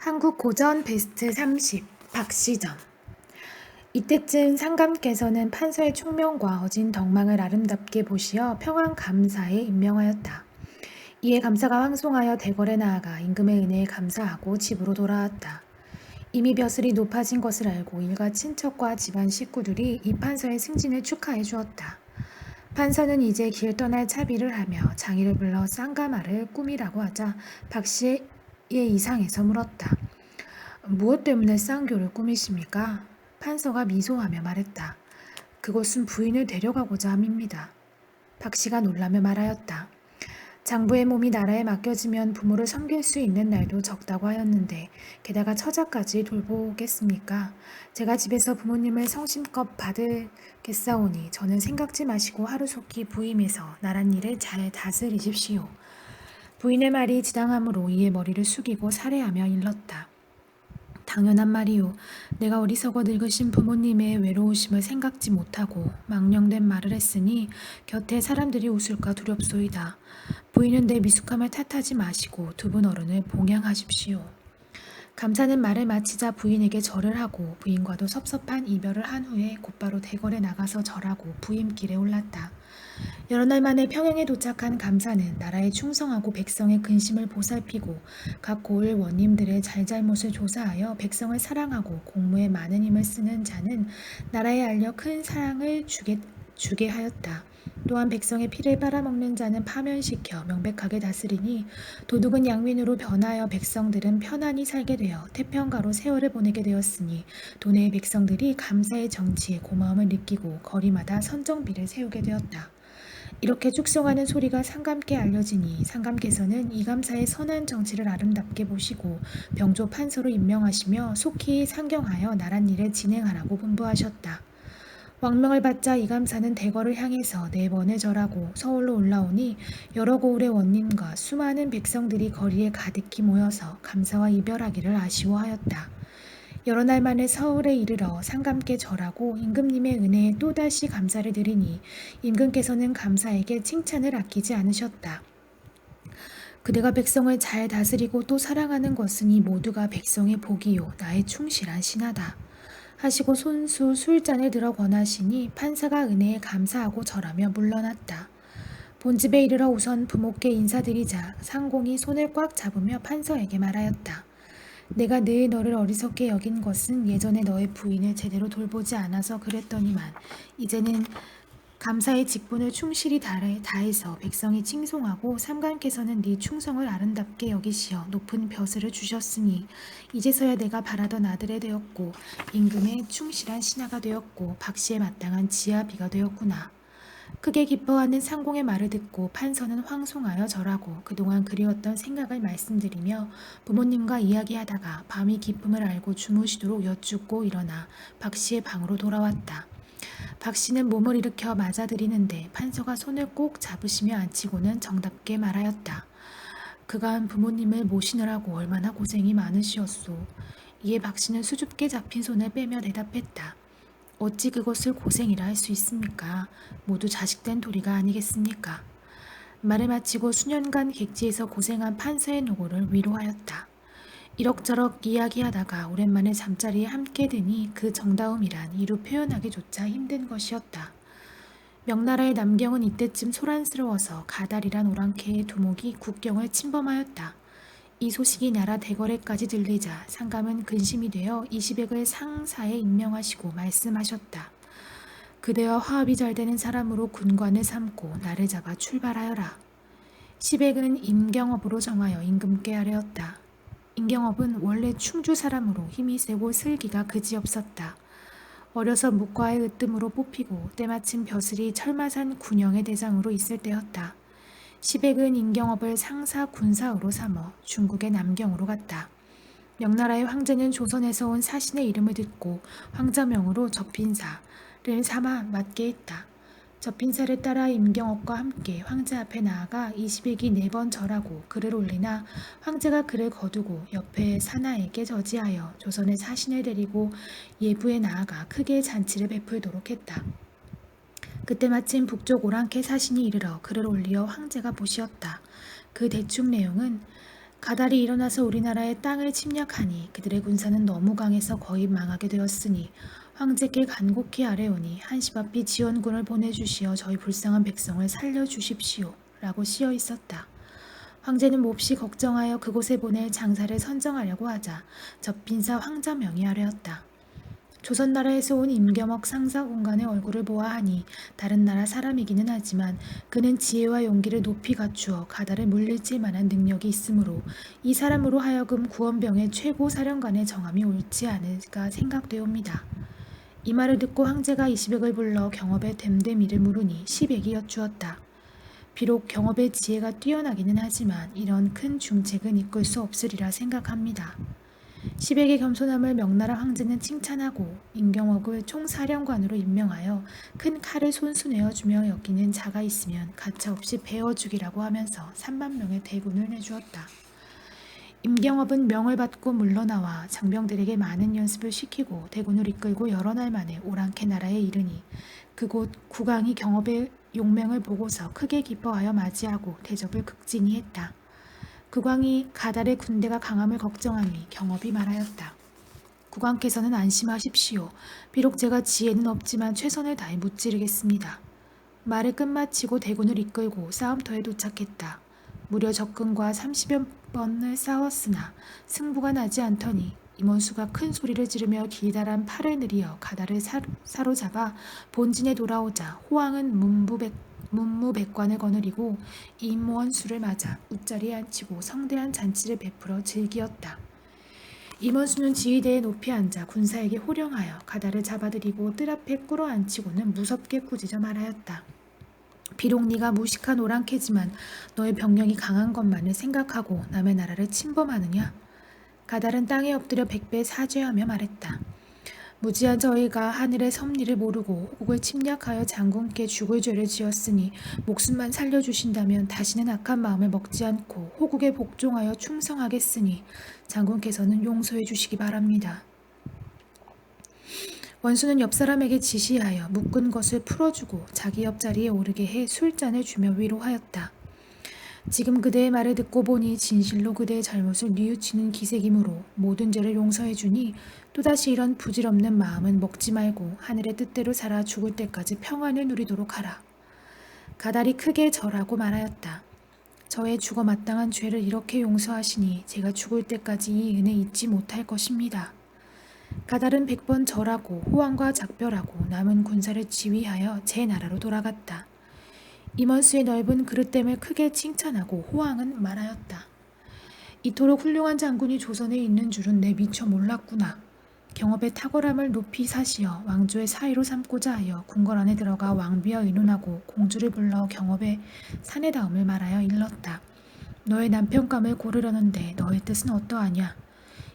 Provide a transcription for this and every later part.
한국 고전 베스트 30 박시전. 이때쯤 상감께서는 판서의 총명과 어진 덕망을 아름답게 보시어 평안 감사에 임명하였다. 이에 감사가 황송하여 대궐에 나아가 임금의 은혜에 감사하고 집으로 돌아왔다. 이미 벼슬이 높아진 것을 알고 일가 친척과 집안 식구들이 이 판서의 승진을 축하해 주었다. 판서는 이제 길 떠날 차비를 하며 장의를 불러 쌍가마를 꾸미라고 하자 박씨의 이상해서 물었다. 무엇 때문에 쌍교를 꾸미십니까? 판서가 미소하며 말했다. 그것은 부인을 데려가고자 함입니다. 박씨가 놀라며 말하였다. 장부의 몸이 나라에 맡겨지면 부모를 섬길 수 있는 날도 적다고 하였는데 게다가 처자까지 돌보겠습니까? 제가 집에서 부모님을 성심껏 받을겠사오니 저는 생각지 마시고 하루속히 부임해서 나란 일을 잘 다스리십시오. 부인의 말이 지당하므로 이에 머리를 숙이고 살해하며 일렀다. 당연한 말이요. 내가 어리석어 늙으신 부모님의 외로우심을 생각지 못하고 망령된 말을 했으니 곁에 사람들이 웃을까 두렵소이다. 부인은 내 미숙함을 탓하지 마시고 두 분 어른을 봉양하십시오. 감사는 말을 마치자 부인에게 절을 하고 부인과도 섭섭한 이별을 한 후에 곧바로 대궐에 나가서 절하고 부임길에 올랐다. 여러 날 만에 평양에 도착한 감사는 나라에 충성하고 백성의 근심을 보살피고 각 고을 원님들의 잘잘못을 조사하여 백성을 사랑하고 공무에 많은 힘을 쓰는 자는 나라에 알려 큰 사랑을 주게 하였다. 또한 백성의 피를 빨아먹는 자는 파면시켜 명백하게 다스리니 도둑은 양민으로 변하여 백성들은 편안히 살게 되어 태평가로 세월을 보내게 되었으니 도내의 백성들이 감사의 정치에 고마움을 느끼고 거리마다 선정비를 세우게 되었다. 이렇게 축성하는 소리가 상감께 알려지니 상감께서는 이감사의 선한 정치를 아름답게 보시고 병조 판서로 임명하시며 속히 상경하여 나란 일을 진행하라고 분부하셨다. 왕명을 받자 이감사는 대궐을 향해서 4번을 절하고 서울로 올라오니 여러 고을의 원님과 수많은 백성들이 거리에 가득히 모여서 감사와 이별하기를 아쉬워하였다. 여러 날 만에 서울에 이르러 상감께 절하고 임금님의 은혜에 또다시 감사를 드리니 임금께서는 감사에게 칭찬을 아끼지 않으셨다. 그대가 백성을 잘 다스리고 또 사랑하는 것은 이 모두가 백성의 복이요 나의 충실한 신하다. 하시고 손수 술잔을 들어 권하시니 판사가 은혜에 감사하고 절하며 물러났다. 본집에 이르러 우선 부모께 인사드리자 상공이 손을 꽉 잡으며 판서에게 말하였다. 내가 늘 너를 어리석게 여긴 것은 예전에 너의 부인을 제대로 돌보지 않아서 그랬더니만 이제는 감사의 직분을 충실히 다해서 백성이 칭송하고 삼관께서는 네 충성을 아름답게 여기시어 높은 벼슬을 주셨으니 이제서야 내가 바라던 아들이 되었고 임금의 충실한 신하가 되었고 박씨에 마땅한 지아비가 되었구나. 크게 기뻐하는 상공의 말을 듣고 판서는 황송하여 절하고 그동안 그리웠던 생각을 말씀드리며 부모님과 이야기하다가 밤이 깊음을 알고 주무시도록 여쭙고 일어나 박씨의 방으로 돌아왔다. 박씨는 몸을 일으켜 맞아들이는데 판서가 손을 꼭 잡으시며 앉히고는 정답게 말하였다. 그간 부모님을 모시느라고 얼마나 고생이 많으시었소. 이에 박씨는 수줍게 잡힌 손을 빼며 대답했다. 어찌 그것을 고생이라 할 수 있습니까? 모두 자식된 도리가 아니겠습니까? 말을 마치고 수년간 객지에서 고생한 판서의 노고를 위로하였다. 이럭저럭 이야기하다가 오랜만에 잠자리에 함께 드니 그 정다움이란 이루 표현하기조차 힘든 것이었다. 명나라의 남경은 이때쯤 소란스러워서 가달이란 오랑캐의 두목이 국경을 침범하였다. 이 소식이 나라 대궐에까지 들리자 상감은 근심이 되어 이시백을 상사에 임명하시고 말씀하셨다. 그대와 화합이 잘 되는 사람으로 군관을 삼고 나를 잡아 출발하여라. 시백은 임경업으로 정하여 임금께 아뢰었다. 임경업은 원래 충주 사람으로 힘이 세고 슬기가 그지없었다. 어려서 묵과의 으뜸으로 뽑히고 때마침 벼슬이 철마산 군영의 대장으로 있을 때였다. 시백은 임경업을 상사 군사로 삼어 중국의 남경으로 갔다. 명나라의 황제는 조선에서 온 사신의 이름을 듣고 황자명으로 접힌사를 삼아 맡게 했다. 접힌사를 따라 임경업과 함께 황제 앞에 나아가 이시백이 4번 절하고 글을 올리나 황제가 글을 거두고 옆에 사나에게 저지하여 조선의 사신을 데리고 예부에 나아가 크게 잔치를 베풀도록 했다. 그때 마침 북쪽 오랑캐 사신이 이르러 글을 올리어 황제가 보시었다. 그 대충 내용은 가달이 일어나서 우리나라의 땅을 침략하니 그들의 군사는 너무 강해서 거의 망하게 되었으니 황제께 간곡히 아뢰오니 한시바삐 지원군을 보내주시어 저희 불쌍한 백성을 살려주십시오 라고 씌어 있었다. 황제는 몹시 걱정하여 그곳에 보낼 장사를 선정하려고 하자 접빈사 황자명이 아뢰었다. 조선나라에서 온 임경옥 상사공간의 얼굴을 보아하니 다른 나라 사람이기는 하지만 그는 지혜와 용기를 높이 갖추어 가달을 물리칠 만한 능력이 있으므로 이 사람으로 하여금 구원병의 최고 사령관의 정함이 옳지 않을까 생각되옵니다. 이 말을 듣고 황제가 이시백을 불러 경업의 됨됨이를 물으니 시백이 여쭈었다. 비록 경업의 지혜가 뛰어나기는 하지만 이런 큰 중책은 이끌 수 없으리라 생각합니다. 시백의 겸손함을 명나라 황제는 칭찬하고 임경옥을 총사령관으로 임명하여 큰 칼을 손수 내어주며 여기는 자가 있으면 가차없이 베어주기라고 하면서 3만 명의 대군을 내주었다. 임경업은 명을 받고 물러나와 장병들에게 많은 연습을 시키고 대군을 이끌고 여러 날 만에 오랑캐 나라에 이르니 그곳 국왕이 경업의 용맹을 보고서 크게 기뻐하여 맞이하고 대접을 극진히 했다. 국왕이 가달의 군대가 강함을 걱정하니 경업이 말하였다. 국왕께서는 안심하십시오. 비록 제가 지혜는 없지만 최선을 다해 무찌르겠습니다. 말을 끝마치고 대군을 이끌고 싸움터에 도착했다. 무려 적군과 30여 번을 싸웠으나 승부가 나지 않더니 임원수가 큰 소리를 지르며 길다란 팔을 늘이어 가달을 사로잡아 본진에 돌아오자 호황은 문무백관을 거느리고 임원수를 맞아 웃자리에 앉히고 성대한 잔치를 베풀어 즐기었다. 임원수는 지휘대에 높이 앉아 군사에게 호령하여 가달을 잡아들이고 뜰 앞에 꿇어앉히고는 무섭게 꾸짖어 말하였다. 비록 네가 무식한 오랑캐지만 너의 병력이 강한 것만을 생각하고 남의 나라를 침범하느냐? 가달은 땅에 엎드려 백배 사죄하며 말했다. 무지한 저희가 하늘의 섭리를 모르고 호국을 침략하여 장군께 죽을 죄를 지었으니 목숨만 살려주신다면 다시는 악한 마음을 먹지 않고 호국에 복종하여 충성하겠으니 장군께서는 용서해 주시기 바랍니다. 원수는 옆 사람에게 지시하여 묶은 것을 풀어주고 자기 옆자리에 오르게 해 술잔을 주며 위로하였다. 지금 그대의 말을 듣고 보니 진실로 그대의 잘못을 뉘우치는 기색이므로 모든 죄를 용서해 주니 또다시 이런 부질없는 마음은 먹지 말고 하늘의 뜻대로 살아 죽을 때까지 평안을 누리도록 하라. 가달이 크게 절하고 말하였다. 저의 죽어 마땅한 죄를 이렇게 용서하시니 제가 죽을 때까지 이 은혜 잊지 못할 것입니다. 가달은 100번 절하고 호황과 작별하고 남은 군사를 지휘하여 제 나라로 돌아갔다. 임원수의 넓은 그릇됨을 크게 칭찬하고 호황은 말하였다. 이토록 훌륭한 장군이 조선에 있는 줄은 내 미처 몰랐구나. 경업의 탁월함을 높이 사시어 왕조의 사위로 삼고자 하여 궁궐 안에 들어가 왕비와 의논하고 공주를 불러 경업의 사내다움을 말하여 일렀다. 너의 남편감을 고르려는데 너의 뜻은 어떠하냐?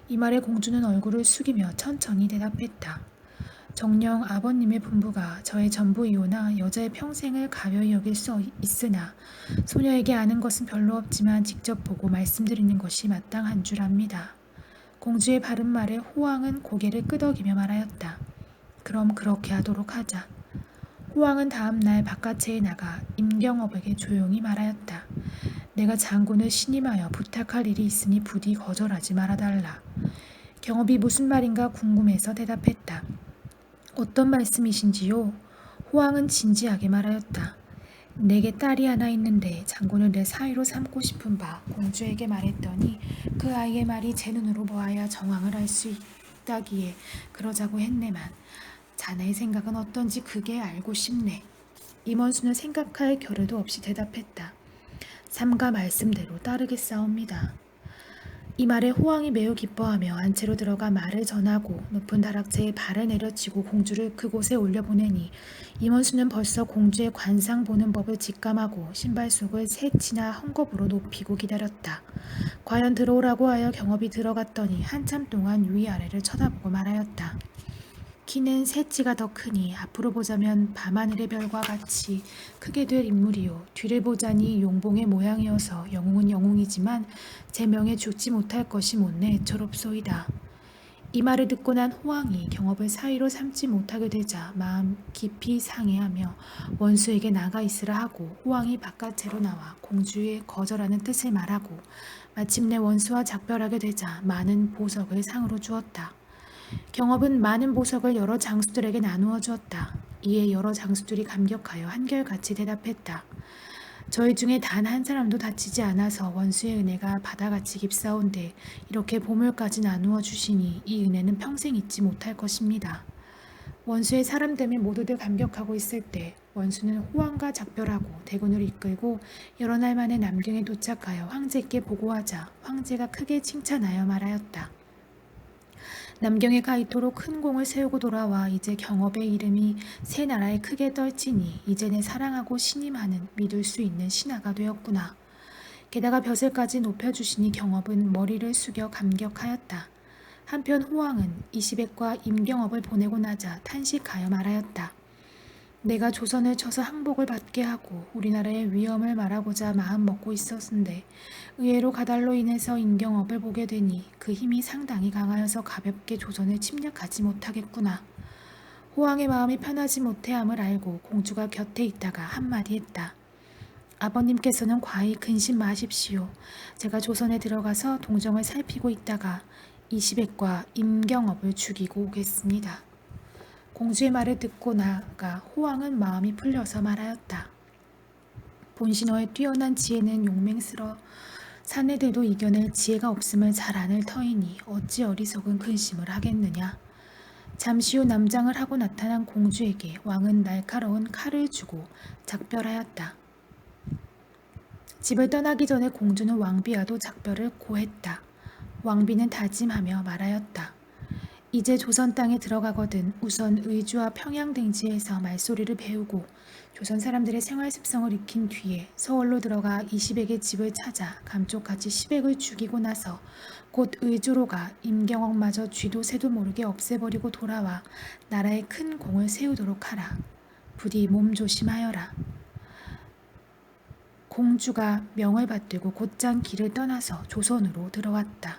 이 말에 공주는 얼굴을 숙이며 천천히 대답했다. 정녕 아버님의 분부가 저의 전부이오나 여자의 평생을 가벼이 여길 수 있으나 소녀에게 아는 것은 별로 없지만 직접 보고 말씀드리는 것이 마땅한 줄 압니다. 공주의 바른 말에 호황은 고개를 끄덕이며 말하였다. 그럼 그렇게 하도록 하자. 호황은 다음 날 바깥에 나가 임경업에게 조용히 말하였다. 내가 장군을 신임하여 부탁할 일이 있으니 부디 거절하지 말아달라. 경업이 무슨 말인가 궁금해서 대답했다. 어떤 말씀이신지요? 호황은 진지하게 말하였다. 내게 딸이 하나 있는데 장군을 내 사위로 삼고 싶은 바 공주에게 말했더니 그 아이의 말이 제 눈으로 보아야 정황을 알 수 있다기에 그러자고 했네만 자네의 생각은 어떤지 그게 알고 싶네. 임원수는 생각할 겨를도 없이 대답했다. 삼가 말씀대로 따르겠사옵니다. 이 말에 호황이 매우 기뻐하며 안채로 들어가 말을 전하고 높은 다락채에 발을 내려치고 공주를 그곳에 올려보내니 임원수는 벌써 공주의 관상 보는 법을 직감하고 신발 속을 새치나 헝겊으로 높이고 기다렸다. 과연 들어오라고 하여 경업이 들어갔더니 한참 동안 위아래를 쳐다보고 말하였다. 키는 새치가 더 크니 앞으로 보자면 밤하늘의 별과 같이 크게 될 인물이요. 뒤를 보자니 용봉의 모양이어서 영웅은 영웅이지만 제 명에 죽지 못할 것이 못내 애처롭소이다. 이 말을 듣고 난 호황이 경업을 사위로 삼지 못하게 되자 마음 깊이 상해하며 원수에게 나가 있으라 하고 호황이 바깥으로 나와 공주의 거절하는 뜻을 말하고 마침내 원수와 작별하게 되자 많은 보석을 상으로 주었다. 경업은 많은 보석을 여러 장수들에게 나누어 주었다. 이에 여러 장수들이 감격하여 한결같이 대답했다. 저희 중에 단 한 사람도 다치지 않아서 원수의 은혜가 바다같이 깊사온데 이렇게 보물까지 나누어 주시니 이 은혜는 평생 잊지 못할 것입니다. 원수의 사람됨에 모두들 감격하고 있을 때 원수는 호왕과 작별하고 대군을 이끌고 여러 날 만에 남경에 도착하여 황제께 보고하자 황제가 크게 칭찬하여 말하였다. 남경에 가 이토록 큰 공을 세우고 돌아와 이제 경업의 이름이 새 나라에 크게 떨치니 이제 내 사랑하고 신임하는 믿을 수 있는 신하가 되었구나. 게다가 벼슬까지 높여주시니 경업은 머리를 숙여 감격하였다. 한편 호왕은 이시백과 임경업을 보내고 나자 탄식하여 말하였다. 내가 조선을 쳐서 항복을 받게 하고 우리나라의 위엄을 말하고자 마음 먹고 있었는데 의외로 가달로 인해서 임경업을 보게 되니 그 힘이 상당히 강하여서 가볍게 조선을 침략하지 못하겠구나. 호왕의 마음이 편하지 못해함을 알고 공주가 곁에 있다가 한마디 했다. 아버님께서는 과히 근심 마십시오. 제가 조선에 들어가서 동정을 살피고 있다가 이시백과 임경업을 죽이고 오겠습니다. 공주의 말을 듣고 나가 호왕은 마음이 풀려서 말하였다. 본신호의 뛰어난 지혜는 용맹스러 사내들도 이겨낼 지혜가 없음을 잘 아는 터이니 어찌 어리석은 근심을 하겠느냐. 잠시 후 남장을 하고 나타난 공주에게 왕은 날카로운 칼을 주고 작별하였다. 집을 떠나기 전에 공주는 왕비와도 작별을 고했다. 왕비는 다짐하며 말하였다. 이제 조선 땅에 들어가거든 우선 의주와 평양등지에서 말소리를 배우고 조선 사람들의 생활 습성을 익힌 뒤에 서울로 들어가 이시백의 집을 찾아 감쪽같이 시백을 죽이고 나서 곧 의주로 가 임경옥마저 쥐도 새도 모르게 없애버리고 돌아와 나라에 큰 공을 세우도록 하라. 부디 몸 조심하여라. 공주가 명을 받들고 곧장 길을 떠나서 조선으로 들어왔다.